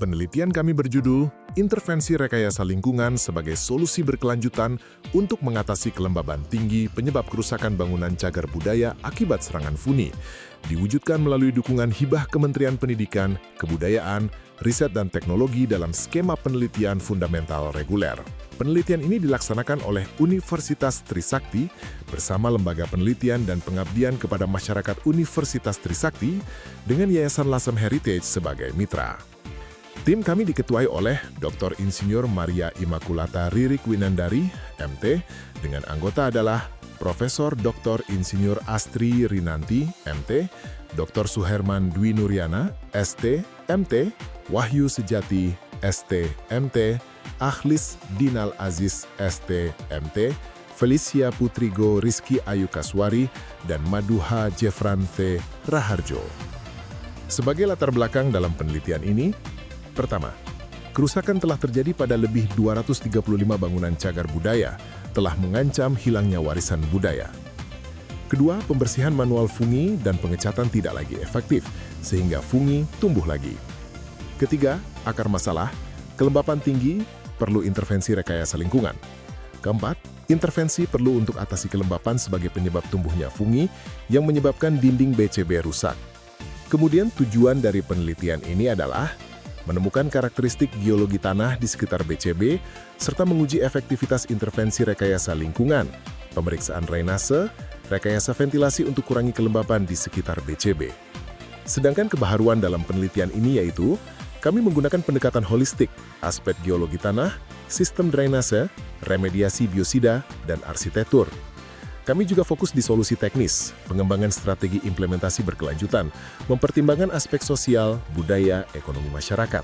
Penelitian kami berjudul Intervensi Rekayasa Lingkungan sebagai Solusi Berkelanjutan untuk Mengatasi Kelembaban Tinggi Penyebab Kerusakan Bangunan Cagar Budaya Akibat Serangan Funi, diwujudkan melalui dukungan hibah Kementerian Pendidikan, Kebudayaan, Riset dan Teknologi dalam skema penelitian fundamental reguler. Penelitian ini dilaksanakan oleh Universitas Trisakti bersama Lembaga Penelitian dan Pengabdian kepada Masyarakat Universitas Trisakti dengan Yayasan Lasem Heritage sebagai mitra. Tim kami diketuai oleh Dr. Insinyur Maria Immaculata Ririk Winandari, MT, dengan anggota adalah Profesor Dr. Insinyur Astri Rinanti, MT, Dr. Suherman Dwi Nuryana, ST, MT, Wahyu Sejati, ST, MT, Akhlis Dinal Aziz, ST, MT, Felicia Putrigo Rizky Ayu Kaswari, dan Maduha Jefran T. Raharjo. Sebagai latar belakang dalam penelitian ini, pertama, kerusakan telah terjadi pada lebih 235 bangunan cagar budaya, telah mengancam hilangnya warisan budaya. Kedua, pembersihan manual fungi dan pengecatan tidak lagi efektif, sehingga fungi tumbuh lagi. Ketiga, akar masalah, kelembapan tinggi, perlu intervensi rekayasa lingkungan. Keempat, intervensi perlu untuk atasi kelembapan sebagai penyebab tumbuhnya fungi yang menyebabkan dinding BCB rusak. Kemudian tujuan dari penelitian ini adalah menemukan karakteristik geologi tanah di sekitar BCB, serta menguji efektivitas intervensi rekayasa lingkungan, pemeriksaan drainase, rekayasa ventilasi untuk kurangi kelembapan di sekitar BCB. Sedangkan kebaharuan dalam penelitian ini yaitu, kami menggunakan pendekatan holistik, aspek geologi tanah, sistem drainase, remediasi biosida, dan arsitektur. Kami juga fokus di solusi teknis, pengembangan strategi implementasi berkelanjutan, mempertimbangkan aspek sosial, budaya, ekonomi masyarakat.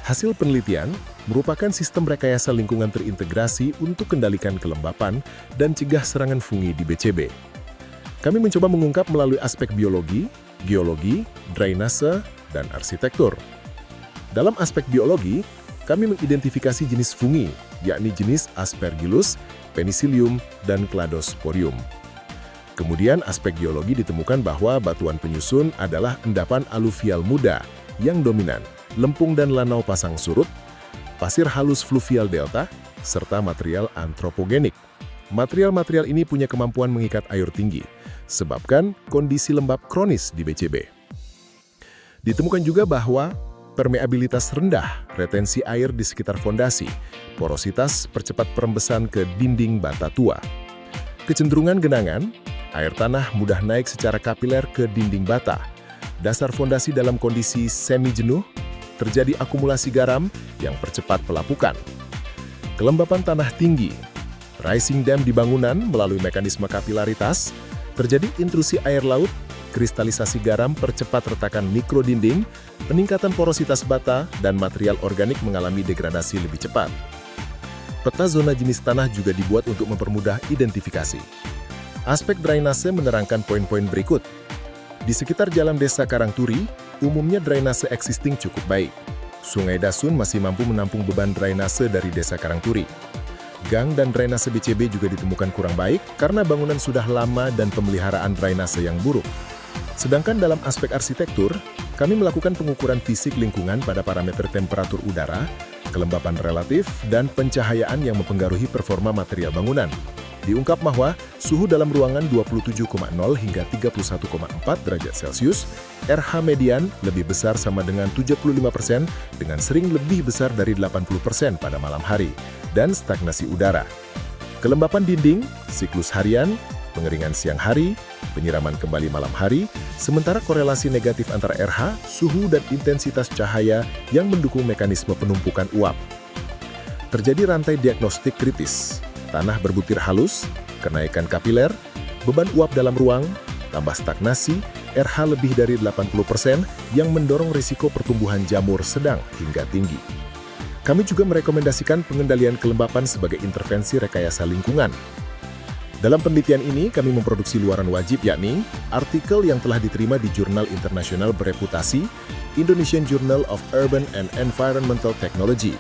Hasil penelitian merupakan sistem rekayasa lingkungan terintegrasi untuk kendalikan kelembapan dan cegah serangan fungi di BCB. Kami mencoba mengungkap melalui aspek biologi, geologi, drainase, dan arsitektur. Dalam aspek biologi, kami mengidentifikasi jenis fungi, yakni jenis Aspergillus, Penicillium, dan Cladosporium. Kemudian aspek geologi ditemukan bahwa batuan penyusun adalah endapan aluvial muda yang dominan, lempung dan lanau pasang surut, pasir halus fluvial delta, serta material antropogenik. Material-material ini punya kemampuan mengikat air tinggi, sebabkan kondisi lembab kronis di BCB. Ditemukan juga bahwa permeabilitas rendah, retensi air di sekitar fondasi, porositas percepat perembesan ke dinding bata tua. Kecenderungan genangan, air tanah mudah naik secara kapiler ke dinding bata. Dasar fondasi dalam kondisi semi jenuh, terjadi akumulasi garam yang percepat pelapukan. Kelembapan tanah tinggi, rising dam di bangunan melalui mekanisme kapilaritas, terjadi intrusi air laut, kristalisasi garam percepat retakan mikrodinding, peningkatan porositas bata, dan material organik mengalami degradasi lebih cepat. Peta zona jenis tanah juga dibuat untuk mempermudah identifikasi. Aspek drainase menerangkan poin-poin berikut. Di sekitar jalan desa Karangturi, umumnya drainase existing cukup baik. Sungai Dasun masih mampu menampung beban drainase dari desa Karangturi. Gang dan drainase BCB juga ditemukan kurang baik karena bangunan sudah lama dan pemeliharaan drainase yang buruk. Sedangkan dalam aspek arsitektur, kami melakukan pengukuran fisik lingkungan pada parameter temperatur udara, kelembapan relatif, dan pencahayaan yang mempengaruhi performa material bangunan. Diungkap bahwa suhu dalam ruangan 27,0 hingga 31,4 derajat Celcius, RH median lebih besar sama dengan 75% dengan sering lebih besar dari 80% pada malam hari, dan stagnasi udara. Kelembapan dinding, siklus harian, pengeringan siang hari, penyiraman kembali malam hari, sementara korelasi negatif antara RH, suhu, dan intensitas cahaya yang mendukung mekanisme penumpukan uap. Terjadi rantai diagnostik kritis, tanah berbutir halus, kenaikan kapiler, beban uap dalam ruang, tambah stagnasi, RH lebih dari 80% yang mendorong risiko pertumbuhan jamur sedang hingga tinggi. Kami juga merekomendasikan pengendalian kelembapan sebagai intervensi rekayasa lingkungan. Dalam penelitian ini, kami memproduksi luaran wajib yakni artikel yang telah diterima di jurnal internasional bereputasi Indonesian Journal of Urban and Environmental Technology